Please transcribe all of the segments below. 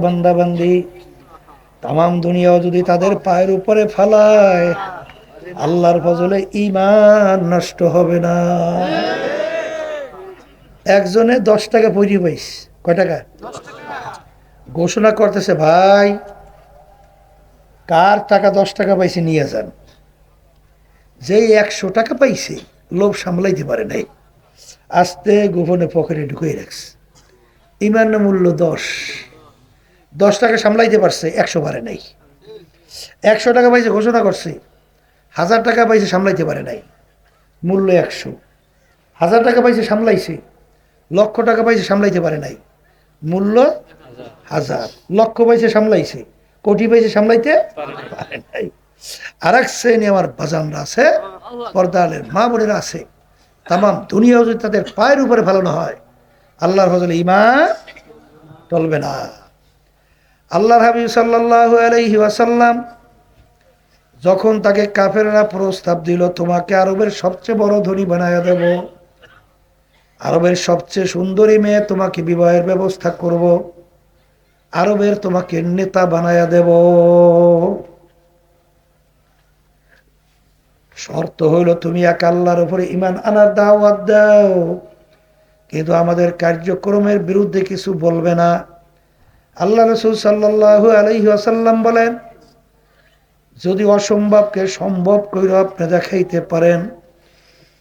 বান্দা বান্দি তাম দুনিয়াও যদি তাদের পায়ের উপরে ফালায়, আল্লাহর ফজলে ঈমান নষ্ট হবে না। একজনে 10 টাকা পুঁজি পাইস, কয় টাকা ঘোষণা করতেছে, ভাই কার টাকা 10 টাকা পাইছে নিয়ে যান। যেই 100 টাকা পাইছে লোভ সামলাইতে পারে নাই, আস্তে গোপনে পকেটে ঢুকিয়ে রাখছে। ঈমানের মূল্য 10 টাকা সামলাইতে পারছে, 100 পারে নাই। 100 টাকা পাইছে ঘোষণা করছে, 1000 টাকা পাইছে সামলাইতে পারে নাই, মূল্য 100। 1000 টাকা পাইছে সামলাইছে, লক্ষ টাকা পাইছে সামলাইতে পারে নাই, মূল্য 1000। লক্ষ পাইছে সামলাইছে, কোটি পাইছে সামলাইতে পারে নাই। আর এক শ্রেণী আমার বাজানরা আছে, পর্দালের মা বোনেরা আছে, তাম দুনিয়াও যদি তাদের পায়ের উপরে ফেলানো হয়, আল্লাহর ফজলে ঈমান টলবে না। আল্লাহর হাবিব সাল্লাল্লাহু আলাইহি ওয়াসাল্লাম যখন তাকে কাফেররা প্রস্তাব দিল, তোমাকে আরবের সবচেয়ে বড় ধনী বানায়া দেব, আরবের সবচেয়ে সুন্দরী মেয়ে তোমাকে বিবাহের ব্যবস্থা করব, আরবের তোমাকে নেতা বানায়া দেব, শর্ত হইল তুমি এক আল্লাহর উপরে ঈমান আনার দাওয়াত দাও, কিন্তু আমাদের কার্যক্রমের বিরুদ্ধে কিছু বলবে না। আল্লাহ রাসূল সাল্লাল্লাহু আলাইহি ওয়াসাল্লাম বলেন, যদি অসম্ভবকে সম্ভব কইরা আপনি দেখাইতে পারেন,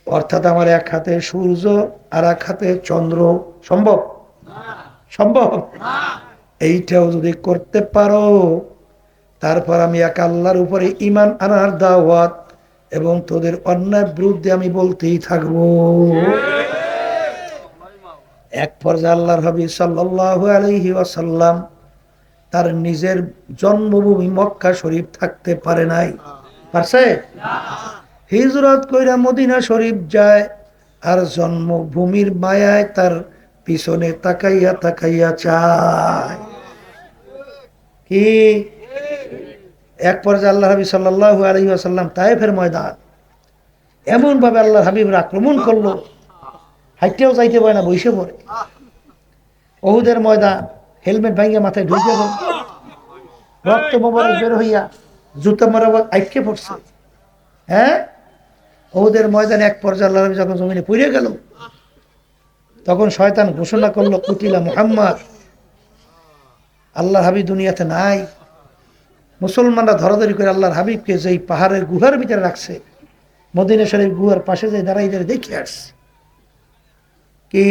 অর্থাৎ আমার এক হাতে সূর্য আর এক হাতে চন্দ্র, সম্ভব সম্ভব এইটাও যদি করতে পারো, তারপর আমি এক আল্লাহর উপরে ঈমান আনার দাওয়াত এবং তোদের অন্যায় বিরুদ্ধে আমি বলতেই থাকবো। এক পর্যায়ে আল্লাহর হাবিব সাল্লাল্লাহু আলাইহি ওয়াসাল্লাম তার নিজের জন্মভূমি মক্কা শরীফ থাকতে পারে নাই, পারছে? হিজরত কইরা মদিনা শরীফ যায়, আর জন্মভূমির মায়ায় তার পিছনে তাকাইয়া তাকাইয়া চায় কি। এক পর্যায়ে আল্লাহ হাবিব সাল্লাল্লাহু আলাইহি ওয়াসাল্লাম তায়েফের ময়দান এমন ভাবে আল্লাহ হাবিবের আক্রমণ করলো, হাইটেও যাইতে পারে না, বসে পড়ে। ওহুদের ময়দান, হেলমেট ভাঙিয়া মাথায় ঢুকে পড়ে, রক্ত মোবারক বের হইয়া জুতা মারা আটকে পড়ছে। হ্যাঁ, ওহুদের ময়দানে এক পর্যায়ে আল্লাহ হাবিব যখন জমিনে পড়ে গেল, তখন শয়তান ঘোষণা করলো, কুতিলা মুহাম্মদ, আল্লাহ হাবিব দুনিয়াতে নাই। মুসলমানরা ধরাধরি করে আল্লাহর হাবিবকে যেই পাহাড়ের গুহার ভিতরে রাখছে, মদিনা শরীফ গুহার পাশে যে দাঁড়াই দেখে আসছে কি,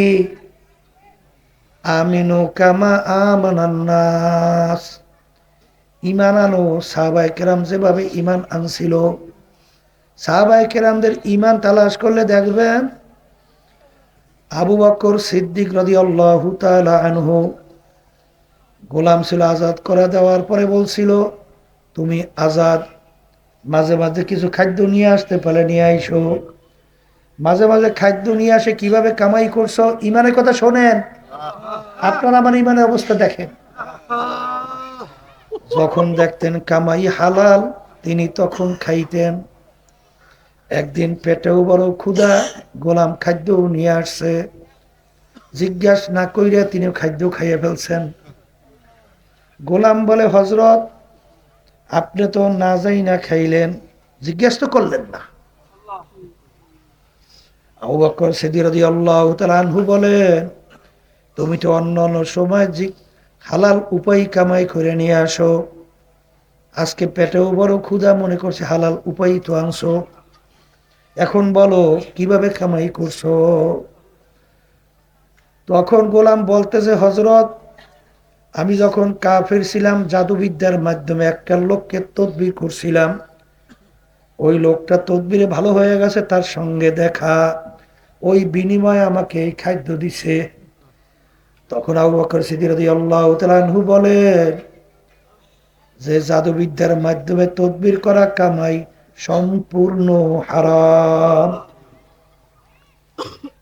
আমিনু কামা আমানান নাস, ঈমান আনো সাহাবায়ে কেরাম যেভাবে ঈমান আনছিল। সাহাবায়ে কেরামদের ঈমান তালাশ করলে দেখবেন, আবু বকর সিদ্দিক রাদিয়াল্লাহু তাআলা আনহু গোলাম ছিল, আজাদ করে দেওয়ার পরে বলছিল, তুমি আজাদ, মাঝে মাঝে কিছু খাদ্য নিয়ে আসতে পারলে নিয়ে আইসো। মাঝে মাঝে খাদ্য নিয়ে আসে, কিভাবে কামাই করছো, ঈমানের কথা শোনেন, আপনারা আমার ঈমানের অবস্থা দেখেন। যখন দেখতেন কামাই হালাল, তিনি তখন খাইতেন। একদিন পেটেও বড় ক্ষুধা, গোলাম খাদ্য নিয়ে আসছে, জিজ্ঞাসা না কইরা তিনি খাদ্য খাইয়ে ফেলছেন। গোলাম বলে, হযরত আপনি তো না যাই না খাইলেন, জিজ্ঞেস তো করলেন না। আবু বকর সিদ্দিক রাদিয়াল্লাহু তাআলা আনহু বলেন, তুমি তো অন্য অন্য সময় হালাল উপায় কামাই করে নিয়ে আসো, আজকে পেটেও বড় ক্ষুধা, মনে করছে হালাল উপায় তো আনছো, এখন বলো কিভাবে কামাই করছো। তখন গোলাম বলতেছে, হযরত আমি যখন কাফের ছিলাম, জাদুবিদ্যার মাধ্যমে একটা লোককে তদবির করছিলাম, ওই লোকটা তদবিরে ভালো হয়ে গেছে, তার সঙ্গে দেখা, ওই বিনিময়ে আমাকে এই খাদ্য দিছে। তখন আবু বকর সিদ্দিক রাদিয়াল্লাহু তাআলা আনহু বলেন যে জাদুবিদ্যার মাধ্যমে তদবির করা কামাই সম্পূর্ণ হারাম,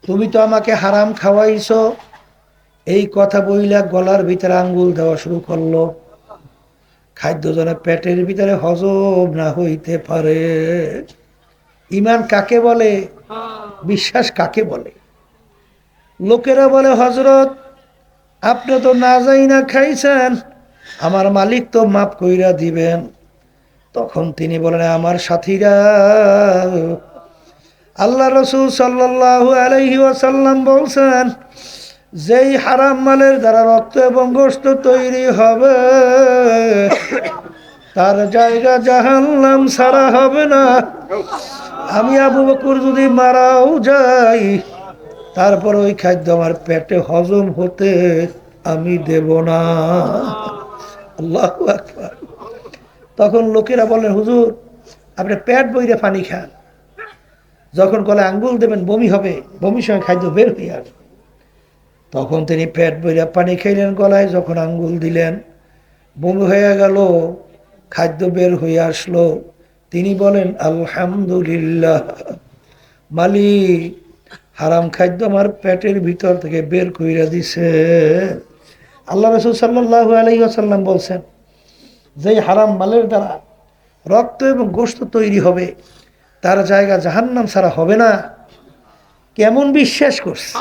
তুমি তো আমাকে হারাম খাওয়াইছো। এই কথা বইলা গলার ভিতরে আঙ্গুল দেওয়া শুরু করলো। খাদ্য যেন পেটের ভিতরে হজম না হইতে পারে। ঈমান কাকে বলে, বিশ্বাস কাকে বলে? লোকেরা বলে, হযরত আপনি তো না যাই না খাইছেন, আমার মালিক তো মাফ কইরা দিবেন। তখন তিনি বলেন, আমার সাথীরা, আল্লাহ রাসূল সাল্লাল্লাহু আলাইহি ওয়াসাল্লাম বলছেন, যেই হারাম মালের দ্বারা রক্ত এবং গোশত তৈরি হবে তার জায়গা জাহান্নাম ছাড়া হবে না। আমি আবু বকর যদি মারাও যাই, তারপর ওই খাদ্য আমার পেটে হজম হতে আমি দেব না। আল্লাহু আকবার। তখন লোকেরা বলেন, হুজুর আপনি পেট বইরে পানি খান, যখন গলায় আঙ্গুল দেবেন বমি হবে, বমির সময় খাদ্য বের হয়ে আসবে। তখন তিনি পেট বইরা পানি খাইলেন, গলায় যখন আঙ্গুল দিলেন বমি হয়ে গেল, খাদ্য বের হয়ে আসলো। তিনি বলেন, আলহামদুলিল্লাহ, মালিক হারাম খাদ্য আমার পেটের ভিতর থেকে বের কইরা দিছে। আল্লাহ রাসূল সাল্লাল্লাহু আলাইহি ওয়াসাল্লাম বলছেন, যেই হারাম মালের দ্বারা রক্ত এবং গোশত তৈরি হবে তার জায়গা জাহান্নাম ছাড়া হবে না। কেমন বিশ্বাস করছে,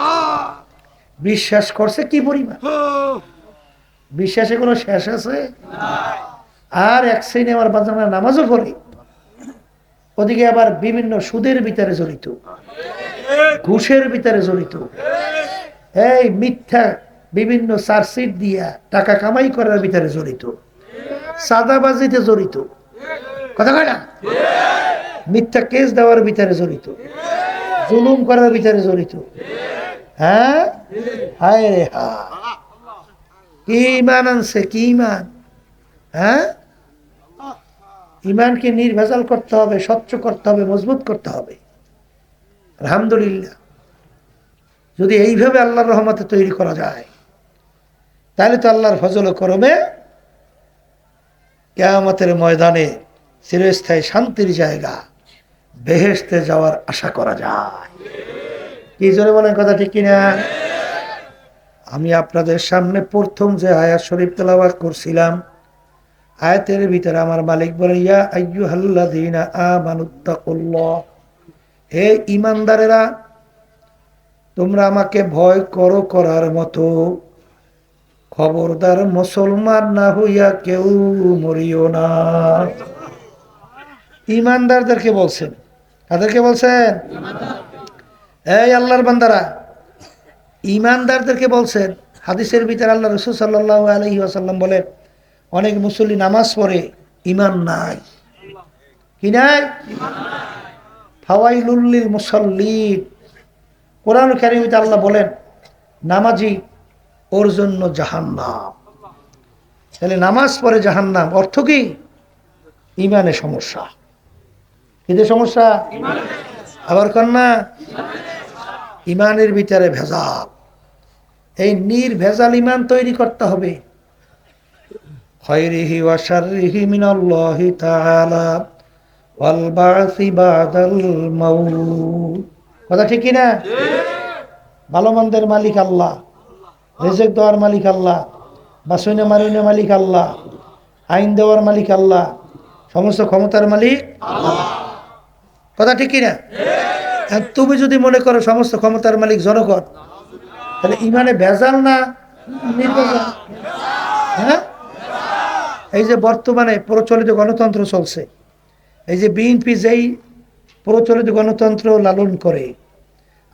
বিশ্বাস করছে কি পরিমাণ, বিশ্বাসে কোনো শেষ আছে? আর এক শ্রেণী আমার বাজানা নামাজও পড়ে, ওদিকে আবার বিভিন্ন সুদের ভিতরে জড়িত, ঘুষের ভিতরে জড়িত, এই মিথ্যা বিভিন্ন চার্জশিট দিয়া টাকা কামাই করার ভিতরে জড়িত, সাদাবাজিতে জড়িত, কথা কয় না, মিথ্যা কেস দেওয়ার ভিতরে জড়িত, জুলুম করার ভিতরে জড়িত। হ্যাঁ, হায় রে হা, কি ইমান আনছে, কি ইমান! হ্যাঁ, ইমানকে নির্ভেজাল করতে হবে, স্বচ্ছ করতে হবে, মজবুত করতে হবে। আলহামদুলিল্লাহ, যদি এইভাবে আল্লাহর রহমতে তৈরি করা যায়, তাহলে তো আল্লাহর ফজল ও করমে কিয়ামতের ময়দানে চিরস্থায়ী শান্তির জায়গা বেহেশতে যাওয়ার আশা করা যায়। কি জোরে বলেন, কথা ঠিক কিনা? আমি আপনাদের সামনে প্রথম যে আয়াত শরীফ তেলাওয়াত করছিলাম, আয়াতের ভিতরে আমার মালিক বলেন, ইয়া আইয়ুহাল্লাযীনা আমানুত্তাকুল্লাহ, হে ঈমানদারেরা, তোমরা আমাকে ভয় করো করার মতো, খবরদার মুসলমান না হইয়া কেউ মরিও না। ঈমানদারদেরকে বলছেন, কাদেরকে বলছেন? এই আল্লাহর বান্দারা, ঈমানদারদেরকে বলছেন। হাদিসের ভিতরে আল্লাহ রাসূল সাল্লাল্লাহু আলাইহি ওয়াসাল্লাম বলেন, অনেক মুসল্লি নামাজ পড়ে, ঈমান নাই। কি নাই? ফাওয়াইলুল লিল মুসাল্লিন, কোরআন কারীমে আল্লাহ বলেন, নামাজি ওর জন্য জাহান্নাম। তাহলে নামাজ পড়ে জাহান্নাম, অর্থ কি? ঈমানে সমস্যা। কিসে সমস্যা? আবার কন্যা, ঈমানের ভিতরে ভেজাল। এই নির্ভেজাল ঈমান তৈরি করতে হবে। খায়রিহি ওয়া শাররিহি মিনাল্লাহি তাআলা ওয়াল বা'সি বাদাল মাউত। কথা ঠিক কি না? ভালো মন্দের মালিক আল্লাহ, রিজিক দেওয়ার মালিক আল্লাহ, বাসুনে মারুনে মালিক আল্লাহ, আইন দেওয়ার মালিক আল্লাহ, সমস্ত ক্ষমতার মালিক আল্লাহ। কথা ঠিক কি না? তুমি যদি মনে করো সমস্ত ক্ষমতার মালিক জনগণ, তাহলে ঈমানে ভেজাল না নির্ভেজাল? হ্যাঁ, এই যে বর্তমানে প্রচলিত গণতন্ত্র চলছে, এই যে বিএনপি যেই প্রচলিত গণতন্ত্র লালন করে,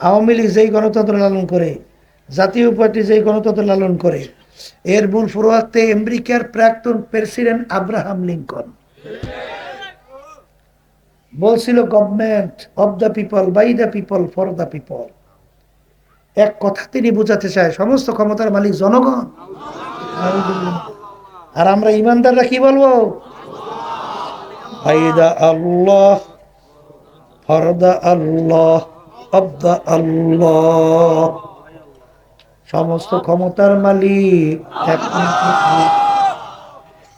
আওয়ামী লীগ যেই গণতন্ত্র লালন করে, জাতীয় পার্টি যেই গণতন্ত্র লালন করে, এর মূল প্রবক্তা আমেরিকার প্রাক্তন প্রেসিডেন্ট আব্রাহাম লিঙ্কন বলছিল, government of the people, by the people, for the people. এক কথা তিনি বোঝাতে চায় সমস্ত ক্ষমতার মালিক জনগণ। আর আমরা ইমানদাররা কি বলবো? By the Allah, for the Allah, of the Allah. সমস্ত ক্ষমতার মালিক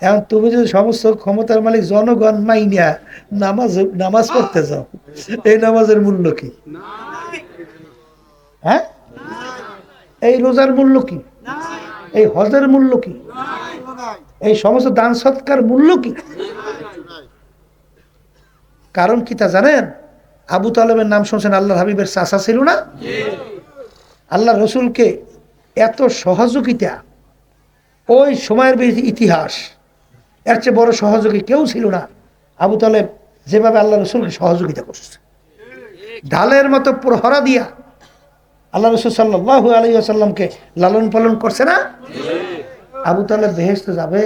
এখন তুমি যদি সমস্ত ক্ষমতার মালিক জনগণ মাইনা নামাজ পড়তে যাও, এই নামাজের মূল্য কি? হ্যাঁ, এই রোজার মূল্য কি? এই হজের মূল্য কি? এই সমস্ত দান সৎকার মূল্য কি? কারণ কি তা জানেন? আবু তালেবের নাম শুনছেন, আল্লাহর হাবিবের চাচা ছিল না? আল্লাহ রসুলকে এত সহযোগিতা ওই সময়ের ইতিহাস, এর চেয়ে বড় সহযোগী কেউ ছিল না। আবু তালেব যেভাবে আল্লাহ রসুলকে সহযোগিতা করছে, ঢালের মতো প্রহরা দিয়া আল্লাহ রসুল সাল্লাল্লাহু আলাইহি ওয়াসাল্লামকে লালন পালন করছে না। আবু তালেব বেহেশতে যাবে?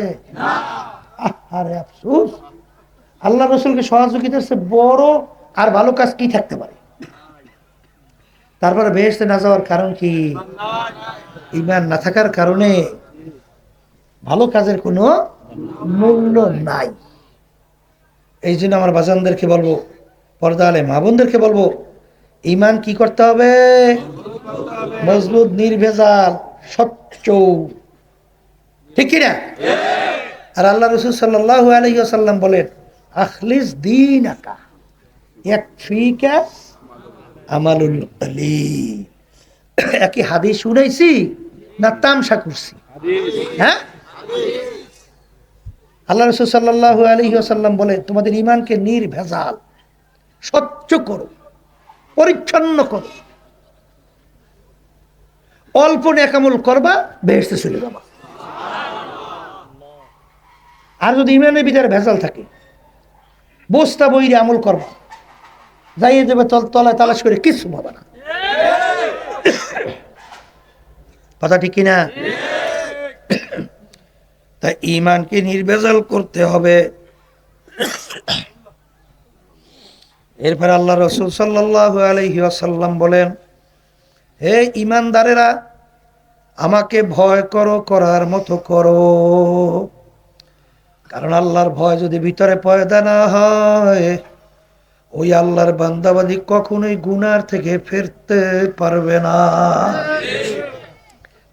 আরে আফসোস, আল্লাহ রসুলকে সহযোগিতার চেয়ে বড় আর ভালো কাজ কি থাকতে পারে? তারপরে বেহেশতে না যাওয়ার কারণ কি? ঈমান না থাকার কারণে ভালো কাজের কোনো মূল্য নাই। এই জন্য আমার বাজানদেরকে বলবো, পর্দা আলে মা বোনদেরকে বলবো, ঈমান কি করতে হবে? মজবুত, নির্ভেজাল, স্বচ্ছ, ঠিক কিনা? আর আল্লাহ রাসূল সাল্লাল্লাহু আলাইহি ওয়াসাল্লাম বলেন, আখলিস দীনাকা ইয়াকফিকা আমালুল কলিল। একই হাদিস শুনাইছি না তামসা করছি? হ্যাঁ, আল্লাহ রাসূল সাল্লাল্লাহু আলাইহি ওয়াসাল্লাম বলে, তোমাদের ঈমানকে নির্ভেজাল, স্বচ্ছ করো, পরিচ্ছন্ন করো, অল্প নেকামল করবা, বেহেশতে চলে যাবা। আর যদি ঈমানের ভিতরে ভেজাল থাকে, বস্তা বইরে আমল করবা, যাইয়ে দেবে তলায় তালাশ করে, কিছু পাবা না। কথা ঠিক কিনা? তাই ঈমানকে নির্ভেজাল করতে হবে। এরপর আল্লাহ রাসূল সাল্লাল্লাহু আলাইহি ওয়াসাল্লাম বলেন, হে ঈমানদারেরা, আমাকে ভয় করো, করার মতো করো। কারণ আল্লাহর ভয় যদি ভিতরে পয়দা না হয়, ওই আল্লাহর বান্দাবাদী কখনোই গুনার থেকে ফিরতে পারবে না।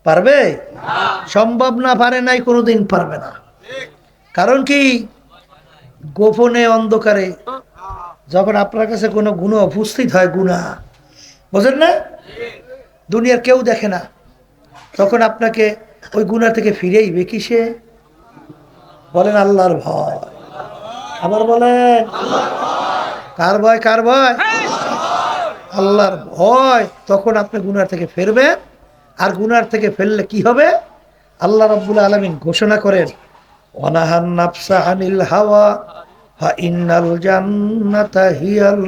পারবে? সম্ভব না, পারে নাই, কোনোদিন পারবে না। কারণ কি? গোপনে অন্ধকারে যখন আপনার কাছে কোনো গুনাহ উপস্থিত হয়, গুনাহ, বোঝেন না, দুনিয়ার কেউ দেখে না, তখন আপনাকে ওই গুনাহ থেকে ফিরেইবে কিসে? বলেন আল্লাহর ভয়। আবার বলেন, কার ভয়? কার ভয়? আল্লাহর ভয়। তখন আপনি গুনাহ থেকে ফিরবেন। আর গুনাহ থেকে ফেললে কি হবে? আল্লাহ রাব্বুল আলামিন ঘোষণা করেন, ওয়ানাহান নাফসা আনিল হাওয়া ফা ইন্নাল জান্নাতা হিয়াল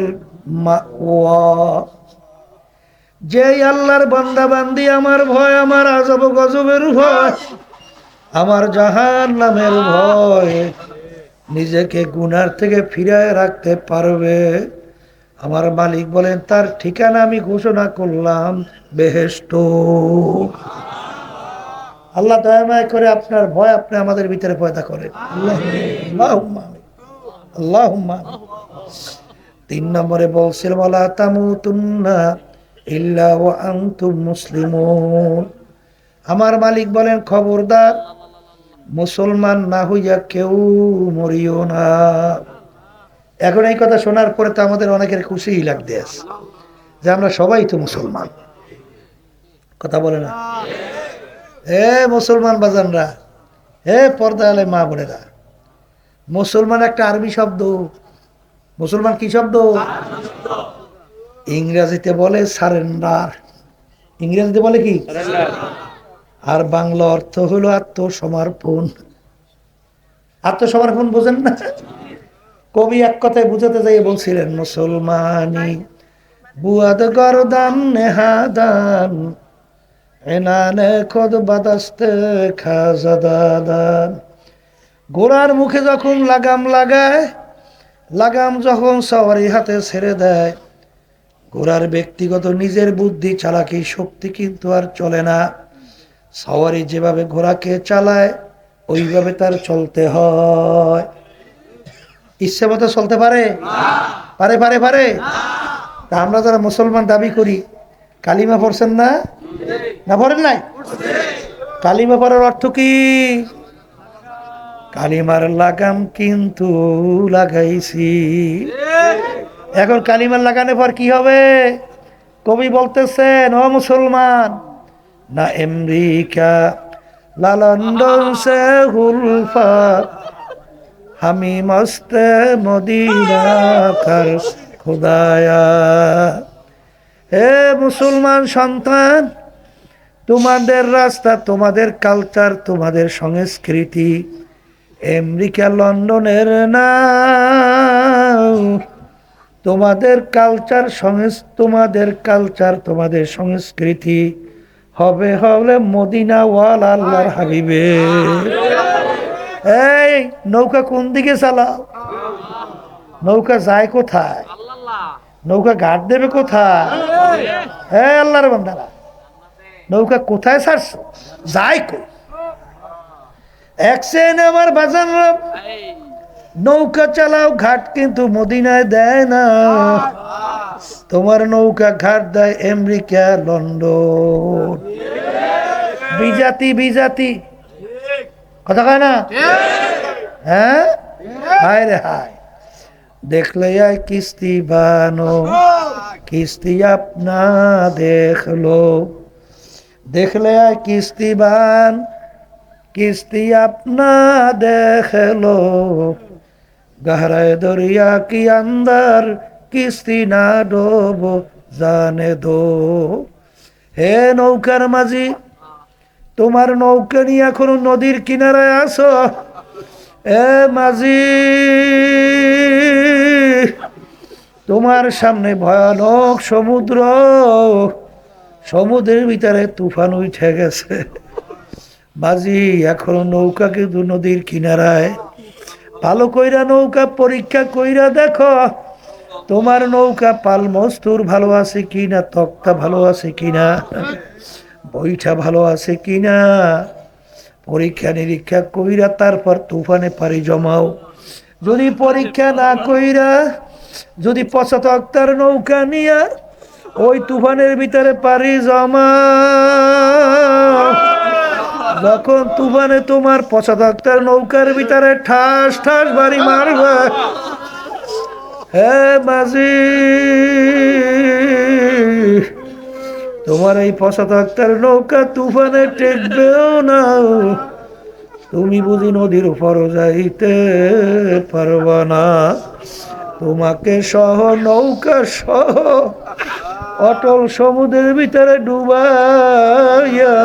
মাওয়া। যে আল্লাহর বান্দা বান্দি আমার ভয়, আমার আযাব গজবের ভয়, আমার জাহান্নামের ভয়, নিজেকে গুনার থেকে ফিরায় রাখতে পারবে, আমার মালিক বলেন তার ঠিকানা আমি ঘোষণা করলাম বেহেশত। আল্লাহ দয়াময় করে আপনার ভয় আপনি আমাদের ভিতরে পয়দা করেন। আল্লাহুম্মা আল্লাহুম্মা। 3 নম্বরে বলছিল, ওয়ালা তামুতুন্না ইল্লা ওয়া আনতুম মুসলিমুন। আমার মালিক বলেন, খবরদার, মুসলমান না হইয়া কেউ মরিও না। এখন এই কথা শোনার পরে তো আমাদের অনেকের খুশিই লাগতে আছে যে আমরা সবাই তো মুসলমান। কথা বলে না? হে মুসলমান বাজানরা, হে পর্দা আলে মা বোনেরা, মুসলমান একটা আরবি শব্দ। মুসলমান কি শব্দ? ইংরেজিতে বলে সারেন্ডার। ইংরেজিতে বলে কি? আর বাংলা অর্থ হলো আত্মসমর্পণ। আত্মসমর্পণ বোঝেন না? কবি এক কথায় বুঝাতে যাই বলছিলেন, মুসলমানি বুয়াদ গরদান নেহাদান এনানে খোদ বাদাস্তে খাজাদান। ঘোড়ার মুখে যখন লাগাম লাগায়, লাগাম যখন সওয়ারি হাতে ছেড়ে দেয়, ঘোড়ার ব্যক্তিগত নিজের বুদ্ধি চালাকি শক্তি কিন্তু আর চলে না। সওয়ারি যেভাবে ঘোড়াকে চালায় ওইভাবে তার চলতে হয়। ইচ্ছে মতো চলতে পারে? পারে পারে পারে। তা আমরা যারা মুসলমান দাবি করি, কালিমা পড়ছেন না? না পড়েন নাই? কালিমা পড়ার অর্থ কি? কালিমার লাগাম কিন্তু লাগাইছি। এখন কালিমার লাগানোর পর কি হবে? কবি বলতেছেন, ও মুসলমান, না আমেরিকা লা লন্ডন সে হুলফা আমি মস্তে মদিনা কার খুদায়া। হে মুসলমান সন্তান, তোমাদের রাস্তা, তোমাদের কালচার, তোমাদের সংস্কৃতি আমেরিকা লন্ডনের না। তোমাদের কালচার তোমাদের সংস্কৃতি হবে হবে মদিনাওয়ালা আল্লাহর হাবিবে। এই নৌকা কোন দিকে চালাও? নৌকা যায় কোথায়? নৌকা ঘাট দেবে কোথায়? হ্যাঁ আল্লাহর বান্দারা, নৌকা কোথায় ছাড়ছো? যায় কই? এক শ্রেণী আমার বাজানরা নৌকা চালাও, ঘাট কিন্তু মদিনায় দেয় না। তোমার নৌকা ঘাট দেয় আমেরিকা লন্ডন। বিজাতি কথা কয় না? হ্যাঁ, হায় রে হায়। দেখলে আয় কিস্তি বানো, কিস্তি আপনা দেখলো। দেখলে আয় কিস্তিবান, কিস্তি আপনা দেখলো। গহরায় দরিয়া কি আন্দার, কিস্তি না ডোবো জানে দো। হে নৌকার মাঝি, তোমার নৌকা নিয়ে এখনো নদীর কিনারায় আসো। এ মাঝি, তোমার সামনে ভয়ানক সমুদ্র, সমুদ্রের ভিতরে তুফান উঠে গেছে। মাঝি এখনো নৌকা কিন্তু নদীর কিনারায়। ভালো কইরা নৌকা পরীক্ষা কইরা দেখো, তোমার নৌকা পাল মস্তুর ভালো আছে কিনা, তক্তা ভালো আছে কিনা, বইটা ভালো আছে কিনা। পরীক্ষা নিরীক্ষা কইরা তারপর তুফানে পাড়ি জমাও। যদি পরীক্ষা না কইরা, যদি ৭৫ নৌকা নিয়া ওই তুফানের ভিতরে পাড়ি জমাও, যখন তুফানে তোমার ৭৫ নৌকার ভিতরে ঠাস ঠাস বাড়ি মারবে, হে মাঝি, তোমার এই ৭৫ নৌকা তুফানে টেকবেও না। তুমি বুঝি নদীর উপর যাইতে পারবা না। তোমাকে সহ নৌকা সহ অটল সমুদ্রের ভিতরে ডুবাইয়া